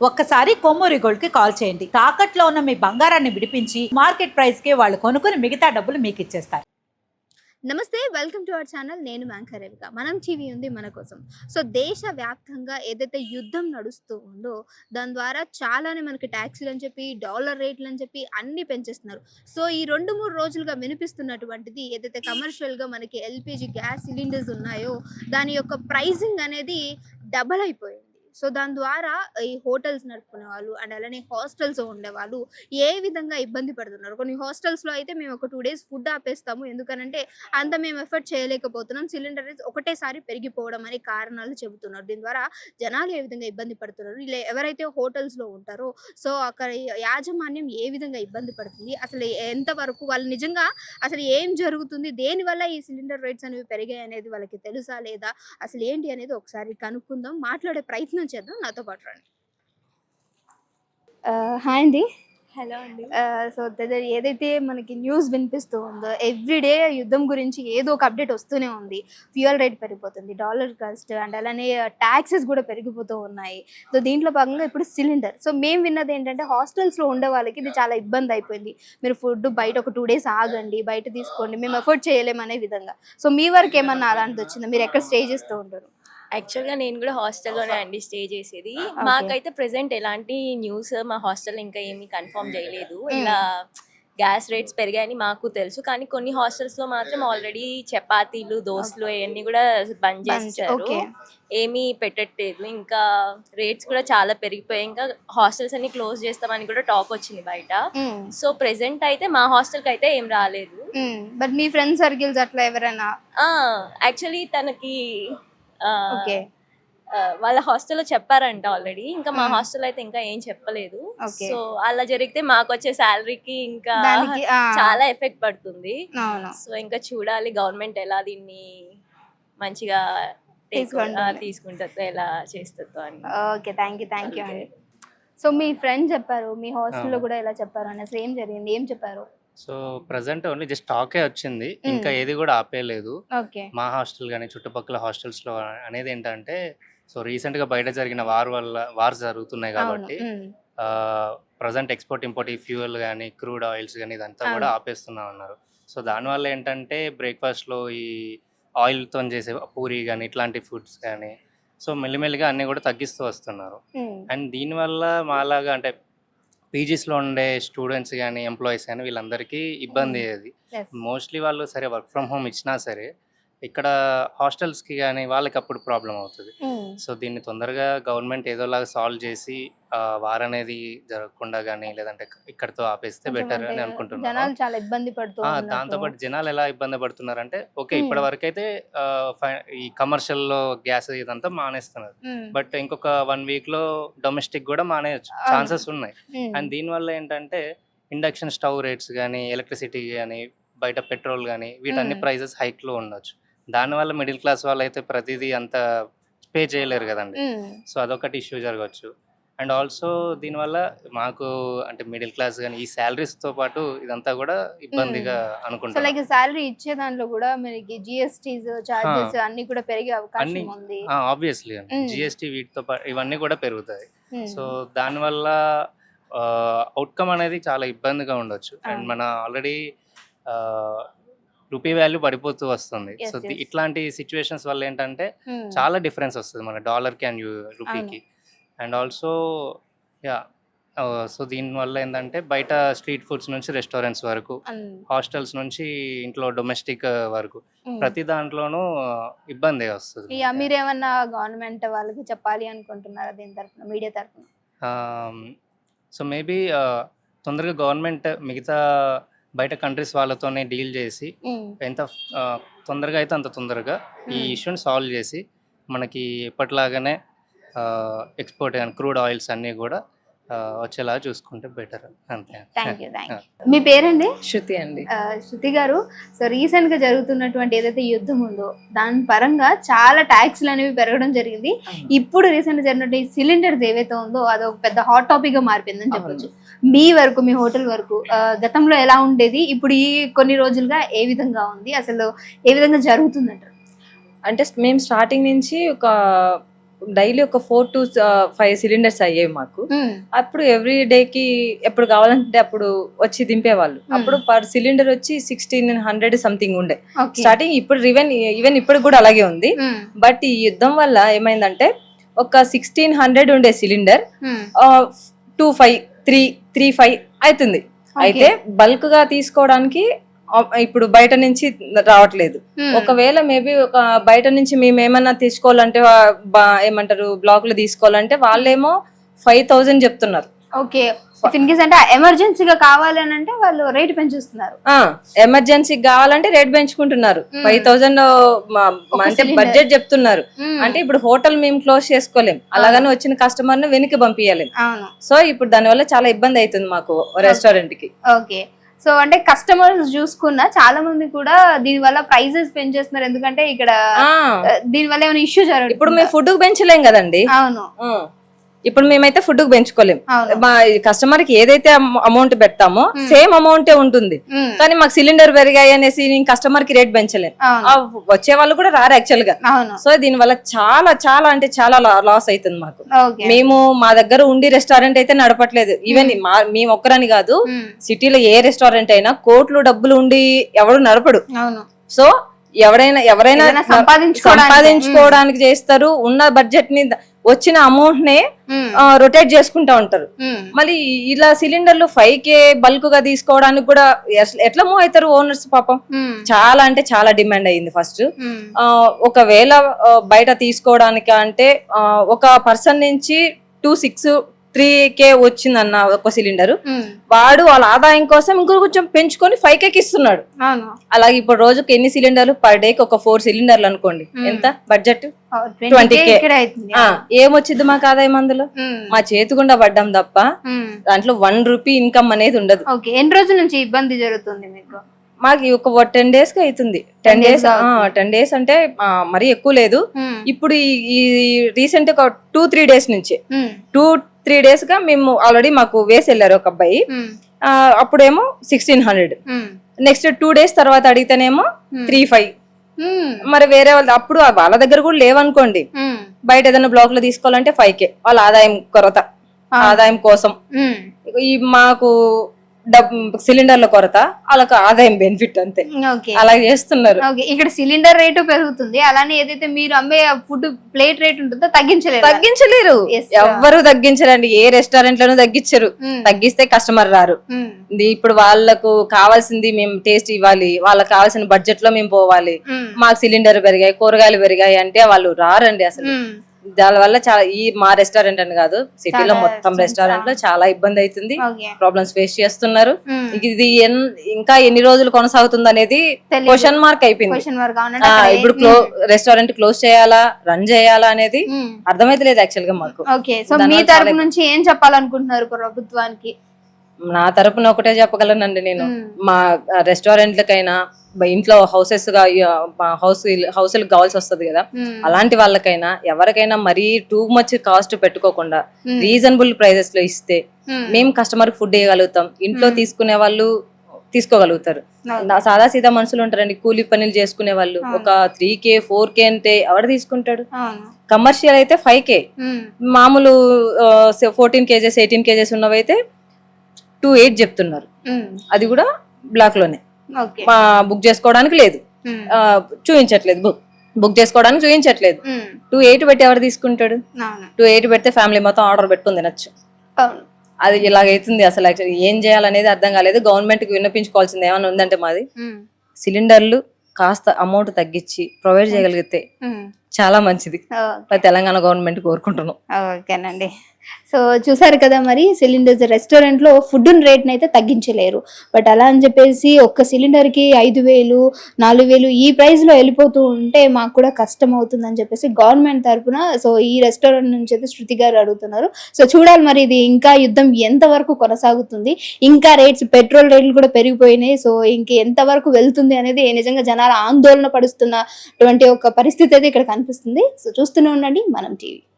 ఒక్కసారి కొమ్మూరి గోల్డ్ కి కాల్ చేయండి. తాకట్లో ఉన్న మీ బంగారాన్ని విడిపించి మార్కెట్ ప్రైస్ కి వాళ్ళు కొనుక్కుని మిగతా డబ్బులు మీకు ఇచ్చేస్తారు. నమస్తే, వెల్కమ్ టు అవర్ ఛానల్. నేను మ్యాంకరేవిక. మనం టీవీ ఉంది మన కోసం. సో దేశవ్యాప్తంగా ఏదైతే యుద్ధం నడుస్తూ ఉందో దాని ద్వారా చాలానే మనకి ట్యాక్సీలు అని చెప్పి, డాలర్ రేట్లు అని చెప్పి అన్ని పెంచేస్తున్నారు. సో ఈ 2-3 రోజులుగా వినిపిస్తున్నటువంటిది ఏదైతే కమర్షియల్గా మనకి ఎల్పిజి గ్యాస్ సిలిండర్స్ ఉన్నాయో దాని యొక్క ప్రైజింగ్ అనేది డబల్ అయిపోయింది. సో దాని ద్వారా ఈ హోటల్స్ నడుపుకునే వాళ్ళు అండ్ అలానే హాస్టల్స్ ఉండేవాళ్ళు ఏ విధంగా ఇబ్బంది పడుతున్నారు. కొన్ని హాస్టల్స్లో అయితే మేము ఒక 2 days ఫుడ్ ఆపేస్తాము, ఎందుకనంటే అంత మేము ఎఫర్ట్ చేయలేకపోతున్నాం, సిలిండర్ ఒకటేసారి పెరిగిపోవడం అనే కారణాలు చెబుతున్నారు. దీని ద్వారా జనాలు ఏ విధంగా ఇబ్బంది పడుతున్నారు, ఇలా ఎవరైతే హోటల్స్లో ఉంటారో సో అక్కడ యాజమాన్యం ఏ విధంగా ఇబ్బంది పడుతుంది, అసలు ఎంతవరకు వాళ్ళు నిజంగా అసలు ఏం జరుగుతుంది, దేనివల్ల ఈ సిలిండర్ రేట్స్ అనేవి పెరిగాయి అనేది వాళ్ళకి తెలుసా లేదా, అసలు ఏంటి అనేది ఒకసారి కనుక్కుందాం, మాట్లాడే ప్రయత్నం చేద్దాం. నాతో పాటు రండి. హాయ్ అండి. హలో అండి. సో ఏదైతే మనకి న్యూస్ వినిపిస్తూ ఉందో ఎవ్రీడే యుద్ధం గురించి ఏదో ఒక అప్డేట్ వస్తూనే ఉంది. ఫ్యూయల్ రేట్ పెరిగిపోతుంది, డాలర్ కాస్ట్ అండ్ అలానే ట్యాక్సెస్ కూడా పెరిగిపోతూ ఉన్నాయి. సో దీంట్లో భాగంగా ఇప్పుడు సిలిండర్. సో మేము విన్నది ఏంటంటే హాస్టల్స్లో ఉండే వాళ్ళకి ఇది చాలా ఇబ్బంది అయిపోయింది. మీరు ఫుడ్ బయట ఒక 2 days ఆగండి, బయట తీసుకోండి, మేము ఎఫర్ట్ చేయలేమనే విధంగా. సో మీ వరకు ఏమన్నా అలాంటిది వచ్చిందా? మీరు ఎక్కడ స్టే చేస్తూ ఉంటారు? యాక్చువల్గా నేను కూడా హాస్టల్లోనే అండి స్టే చేసేది. మాకైతే ప్రెసెంట్ ఎలాంటి న్యూస్ మా హాస్టల్ ఇంకా ఏమీ కన్ఫర్మ్ చేయలేదు. ఇలా గ్యాస్ రేట్స్ పెరిగాయని మాకు తెలుసు, కానీ కొన్ని హాస్టల్స్లో మాత్రం ఆల్రెడీ చపాతీలు, దోశలు అవన్నీ కూడా బంద్ చేస్తారు, ఏమీ పెట్టట్లేదు. ఇంకా రేట్స్ కూడా చాలా పెరిగిపోయాయి. ఇంకా హాస్టల్స్ అన్ని క్లోజ్ చేస్తామని కూడా టాక్ వచ్చింది బయట. సో ప్రెసెంట్ అయితే మా హాస్టల్కి అయితే ఏం రాలేదు. బట్ మీ ఫ్రెండ్ సర్కిల్స్ అట్లా ఎవరైనా? యాక్చువల్లీ తనకి వాళ్ళ హాస్టల్లో చెప్పారంట ఆల్రెడీ, ఇంకా మా హాస్టల్ అయితే ఇంకా ఏం చెప్పలేదు. సో అలా జరిగితే మాకు వచ్చే శాలరీకి ఇంకా చాలా ఎఫెక్ట్ పడుతుంది. సో ఇంకా చూడాలి గవర్నమెంట్ ఎలా దీన్ని మంచిగా తీసుకుంటుందో, ఎలా చేస్తుందో అని. ఓకే, థ్యాంక్ యూ అండి. సో మీ ఫ్రెండ్ చెప్పారు, మీ హాస్టల్లో కూడా ఎలా చెప్పారు అని, అసలు ఏం జరిగింది, ఏం చెప్పారు? సో ప్రజెంట్ ఓన్లీ జస్ట్ టాకే వచ్చింది, ఇంకా ఏది కూడా ఆపేయలేదు. మా హాస్టల్ కానీ చుట్టుపక్కల హాస్టల్స్లో అనేది ఏంటంటే, సో రీసెంట్గా బయట జరిగిన వార్స్ జరుగుతున్నాయి కాబట్టి ప్రజెంట్ ఎక్స్పోర్ట్ ఇంపోర్ట్ ఈ ఫ్యూయల్ కానీ క్రూడ్ ఆయిల్స్ కానీ ఇదంతా కూడా ఆపేస్తున్నా ఉన్నారు. సో దానివల్ల ఏంటంటే బ్రేక్ఫాస్ట్లో ఈ ఆయిల్తో చేసే పూరి కానీ ఇట్లాంటి ఫుడ్స్ కానీ సో మెల్లిమెల్లిగా అన్నీ కూడా తగ్గిస్తూ వస్తున్నారు. అండ్ దీనివల్ల మాలాగా అంటే పీజీస్లో ఉండే స్టూడెంట్స్ కానీ ఎంప్లాయీస్ కానీ వీళ్ళందరికీ ఇబ్బంది అయ్యేది. మోస్ట్లీ వాళ్ళు సరే వర్క్ ఫ్రమ్ హోమ్ ఇచ్చినా సరే ఇక్కడ హాస్టల్స్కి కానీ వాళ్ళకి అప్పుడు ప్రాబ్లం అవుతుంది. సో దీన్ని తొందరగా గవర్నమెంట్ ఏదోలాగా సాల్వ్ చేసి వార్ అనేది జరగకుండా కానీ లేదంటే ఇక్కడతో ఆపేస్తే బెటర్ అని అనుకుంటున్నాను. దాంతోపాటు జనాలు ఎలా ఇబ్బంది పడుతున్నారంటే, ఓకే ఇప్పటి వరకు అయితే ఈ కమర్షియల్లో గ్యాస్ ఇదంతా మానేస్తున్నారు, బట్ ఇంకొక 1 week లో డొమెస్టిక్ కూడా మానేయచ్చు ఛాన్సెస్ ఉన్నాయి. అండ్ దీనివల్ల ఏంటంటే ఇండక్షన్ స్టవ్ రేట్స్ కానీ ఎలక్ట్రిసిటీ కానీ బయట పెట్రోల్ కానీ వీటన్ని ప్రైజెస్ హైక్లో ఉండొచ్చు. దానివల్ల మిడిల్ క్లాస్ వాళ్ళు అయితే ప్రతిదీ అంత పే చేయలేరు కదండి. సో అదొకటి ఇష్యూ జరగవచ్చు. అండ్ ఆల్సో దీనివల్ల మాకు అంటే మిడిల్ క్లాస్ కానీ ఈ శాలరీస్తో పాటు ఇదంతా కూడా ఇబ్బందిగా అనుకుంటాం. లైక్ శాలరీ ఇచ్చే దాంట్లో కూడా మనకి జిఎస్టీస్ చార్జెస్ అన్ని కూడా పెరిగే అవకాశం ఉంది. ఆబ్వియస్లీ జిఎస్టీ వీటితో పాటు ఇవన్నీ కూడా పెరుగుతాయి. సో దానివల్ల అవుట్కమ్ అనేది చాలా ఇబ్బందిగా ఉండొచ్చు. అండ్ మన ఆల్రెడీ రూపీ వాల్యూ పడిపోతూ వస్తుంది. సో ఇట్లాంటి సిచ్యువేషన్స్ వల్ల ఏంటంటే చాలా డిఫరెన్స్ వస్తుంది మన డాలర్కి అండ్ రూపీకి. అండ్ ఆల్సో సో దీనివల్ల ఏంటంటే బయట స్ట్రీట్ ఫుడ్స్ నుంచి రెస్టారెంట్స్ వరకు, హాస్టల్స్ నుంచి ఇంట్లో డొమెస్టిక్ వరకు ప్రతి దాంట్లోనూ ఇబ్బంది వస్తుంది. మీరేమన్నా గవర్నమెంట్ వాళ్ళకి చెప్పాలి అనుకుంటున్నారా దీని తరఫున, మీడియా తరఫున? సో మేబీ తొందరగా గవర్నమెంట్ మిగతా బయట కంట్రీస్ వాళ్ళతోనే డీల్ చేసి ఎంత తొందరగా అయితే అంత తొందరగా ఈ ఇష్యూని సాల్వ్ చేసి మనకి ఎప్పటిలాగానే ఎక్స్పోర్ట్ కానీ క్రూడ్ ఆయిల్స్ అన్నీ కూడా వచ్చేలా చూసుకుంటే బెటర్. అంతే. మీ పేరండి? శృతి అండి. శృతి గారు, సో రీసెంట్ గా జరుగుతున్నటువంటి ఏదైతే యుద్ధం ఉందో దాని పరంగా చాలా ట్యాక్స్లు అనేవి పెరగడం జరిగింది. ఇప్పుడు రీసెంట్ గా జరిగినట్టు ఈ సిలిండర్స్ ఏవైతే ఉందో అదొక పెద్ద హాట్ టాపిక్ గా మారిపోయిందని చెప్పొచ్చు. మీ వరకు, మీ హోటల్ వరకు గతంలో ఎలా ఉండేది, ఇప్పుడు ఈ కొన్ని రోజులుగా ఏ విధంగా ఉంది, అసలు ఏ విధంగా జరుగుతుందంటారు? అంటే మేము స్టార్టింగ్ నుంచి ఒక డైలీ ఒక 4 to 5 సిలిండర్స్ అయ్యేవి మాకు. అప్పుడు ఎవ్రీ డేకి ఎప్పుడు కావాలంటే అప్పుడు వచ్చి దింపేవాళ్ళు. అప్పుడు పర్ సిలిండర్ వచ్చి 1600 సంథింగ్ ఉండే స్టార్టింగ్. ఇప్పుడు ఈవెన్ ఇప్పుడు కూడా అలాగే ఉంది. బట్ ఈ యుద్ధం వల్ల ఏమైందంటే ఒక 1600 ఉండే సిలిండర్ 25 335 అవుతుంది. అయితే బల్క్ గా తీసుకోవడానికి ఇప్పుడు బయట నుంచి రావట్లేదు. ఒకవేళ మేబీ ఒక బయట నుంచి మేము ఏమన్నా తీసుకోవాలంటే ఏమంటారు బ్లాక్ లో తీసుకోవాలంటే వాళ్ళేమో 5000 చెప్తున్నారు. ఓకే, అంటే ఎమర్జెన్సీగా కావాలని అంటే వాళ్ళు రేట్ పెంచుతున్నారు. ఎమర్జెన్సీ కావాలంటే రేట్ పెంచుకుంటున్నారు. 5000 అంటే బడ్జెట్ చెప్తున్నారు. అంటే ఇప్పుడు హోటల్ మేము క్లోజ్ చేసుకోలేం, అలాగని వచ్చిన కస్టమర్ ను వెనక్కి పంపించలేం. సో ఇప్పుడు దాని వల్ల చాలా ఇబ్బంది అవుతుంది మాకు రెస్టారెంట్ కి. ఓకే, సో అంటే కస్టమర్స్ చూసుకున్నా చాలా మంది కూడా దీని వల్ల ప్రైజెస్ పెంచేస్తున్నారు. ఎందుకంటే ఇక్కడ దీని వల్ల ఏమైనా ఇష్యూ జరుగుతుంది. ఇప్పుడు మేము ఫుడ్ పెంచలేం కదండి. అవును, ఇప్పుడు మేమైతే ఫుడ్ పెంచుకోలేం. మా కస్టమర్ కి ఏదైతే అమౌంట్ పెడతామో సేమ్ అమౌంటే ఉంటుంది. కానీ మాకు సిలిండర్ పెరిగాయి అనేసి కస్టమర్ కి రేట్ పెంచలేం. వచ్చే వాళ్ళు కూడా రారు యాక్చువల్ గా. సో దీని వల్ల చాలా చాలా అంటే చాలా లాస్ అవుతుంది మాకు. మేము మా దగ్గర ఉండి రెస్టారెంట్ అయితే నడపట్లేదు. ఈవెన్ మేము ఒక్కరని కాదు, సిటీలో ఏ రెస్టారెంట్ అయినా కోట్లు డబ్బులు ఉండి ఎవడు నడపడు. సో ఎవరైనా సంపాదించుకోవడానికి చేస్తారు. ఉన్న బడ్జెట్ ని వచ్చిన అమౌంట్ నే రొటేట్ చేసుకుంటా ఉంటారు. మళ్ళీ ఇలా సిలిండర్లు 5K బల్క్ గా తీసుకోవడానికి కూడా ఎట్లా మూవ్ అవుతారు ఓనర్స్ పాపం. చాలా అంటే చాలా డిమాండ్ అయ్యింది ఫస్ట్. ఒకవేళ బయట తీసుకోవడానికి అంటే ఒక పర్సన్ నుంచి 2,6-3K వచ్చిందన్న ఒక సిలిండర్. వాడు వాళ్ళ ఆదాయం కోసం ఇంకో కొంచెం పెంచుకొని 5K ఇస్తున్నాడు. అలాగే ఇప్పుడు రోజుకి ఎన్ని సిలిండర్లు పర్ డే కి ఒక 4 సిలిండర్లు అనుకోండి, ఎంత బడ్జెట్ 20K. ఏమొచ్చింది మాకు ఆదాయం అందులో? మా చేతి గుండా పడ్డాం తప్ప దాంట్లో 1 రూపీ ఇన్కమ్ అనేది ఉండదు. ఎన్ని రోజుల నుంచి ఇబ్బంది జరుగుతుంది మీకు? మాకు ఒక 10 days కి అవుతుంది. 10 days అంటే మరీ ఎక్కువ లేదు. ఇప్పుడు ఈ రీసెంట్ ఒక 2-3 days నుంచి 2-3 days గా మేము ఆల్రెడీ మాకు వేసి వెళ్ళారు ఒక అబ్బాయి. అప్పుడేమో 1600. నెక్స్ట్ 2 days తర్వాత అడిగితేనేమో 35. మరి వేరే వాళ్ళు అప్పుడు వాళ్ళ దగ్గర కూడా లేవనుకోండి, బయట ఏదైనా బ్లాక్ లో తీసుకోవాలంటే 5K. వాళ్ళ ఆదాయం కోసం ఈ మాకు సిలిండర్ల కొరత, వాళ్ళకి ఆదాయం బెనిఫిట్ అంతే, అలా చేస్తున్నారు. ఇక్కడ సిలిండర్ రేటు పెరుగుతుంది, అలానే ఏదైతే మీరు అమ్మే ఫుడ్ ప్లేట్ రేట్ ఉంటుందో తగ్గించలేరు. ఎవ్వరు తగ్గించరండి, ఏ రెస్టారెంట్ లోనూ తగ్గించరు. తగ్గిస్తే కస్టమర్ రారు. ఇప్పుడు వాళ్ళకు కావాల్సింది మేము టేస్ట్ ఇవ్వాలి, వాళ్ళకి కావాల్సిన బడ్జెట్ లో మేము పోవాలి. మాకు సిలిండర్ పెరిగాయి, కూరగాయలు పెరిగాయి అంటే వాళ్ళు రారండి అసలు. దాని వల్ల చాలా మా రెస్టారెంట్ అని కాదు, సిటీలో మొత్తం రెస్టారెంట్ లో చాలా ఇబ్బంది అవుతుంది, ప్రాబ్లమ్స్ ఫేస్ చేస్తున్నారు. ఇది ఇంకా ఎన్ని రోజులు కొనసాగుతుంది అనేది క్వశ్చన్ మార్క్ అయిపోయింది. ఇప్పుడు రెస్టారెంట్ క్లోజ్ చేయాలా, రన్ చేయాలా అనేది అర్థమైతలేదు యాక్చువల్ గా మాకు. మీ తరపు నుంచి ఏం చెప్పాలనుకుంటున్నారు ప్రభుత్వానికి? నా తరపున ఒకటే చెప్పగలనండి నేను, మా రెస్టారెంట్లకైనా ఇంట్లో హౌస్లకు కావాల్సి వస్తుంది కదా, అలాంటి వాళ్ళకైనా ఎవరికైనా మరీ టూ మచ్ కాస్ట్ పెట్టుకోకుండా రీజనబుల్ ప్రైజెస్ లో ఇస్తే మేము కస్టమర్ ఫుడ్ ఇవ్వగలుగుతాం. ఇంట్లో తీసుకునే వాళ్ళు తీసుకోగలుగుతారు. సాదా సీదా మనుషులు ఉంటారండి, కూలీ పనులు చేసుకునే వాళ్ళు. ఒక 3K 4K అంటే ఎవరు తీసుకుంటాడు? కమర్షియల్ అయితే 5K, మామూలు 14 kgs 18 kgs ఉన్నవైతే 2.8 చెప్తున్నారు. అది కూడా బ్లాక్ లోనే, బుక్ చేసుకోవడానికి లేదు, చూపించట్లేదు, బుక్ చేసుకోవడానికి చూపించట్లేదు. 2.8 పెట్టి ఎవరు తీసుకుంటాడు? 2.8 పెడితే ఫ్యామిలీ మొత్తం ఆర్డర్ పెట్టుకుని తినచ్చు. అది ఇలాగైతుంది అసలు. యాక్చువల్లీ ఏం చేయాలనేది అర్థం కాలేదు. గవర్నమెంట్ కి విన్నపించుకోవాల్సింది ఏమైనా ఉందంటే మాది సిలిండర్లు కాస్త అమౌంట్ తగ్గించి ప్రొవైడ్ చేయగలిగితే చాలా మంచిది, తెలంగాణ గవర్నమెంట్ కోరుకుంటున్నాం. ఓకేనండి. సో చూసారు కదా, మరి సిలిండర్స్ రెస్టారెంట్ లో ఫుడ్ రేట్ అయితే తగ్గించలేరు. బట్ అలా అని చెప్పేసి ఒక్క సిలిండర్ కి 5,000 4,000 ఈ ప్రైస్ లో వెళ్ళిపోతూ ఉంటే మాకు కూడా కష్టం అవుతుంది అని చెప్పేసి గవర్నమెంట్ తరఫున సో ఈ రెస్టారెంట్ నుంచి అయితే శృతి గారు అడుగుతున్నారు. సో చూడాలి మరి ఇది ఇంకా యుద్ధం ఎంత వరకు కొనసాగుతుంది, ఇంకా పెట్రోల్ రేట్లు కూడా పెరిగిపోయినాయి. సో ఇంక ఎంత వరకు వెళ్తుంది అనేది నిజంగా జనాలు ఆందోళన పడుతున్నటువంటి ఒక పరిస్థితి అయితే ఇక్కడ కనిపిస్తుంది. సో చూస్తూనే ఉండండి మనం టీవీ.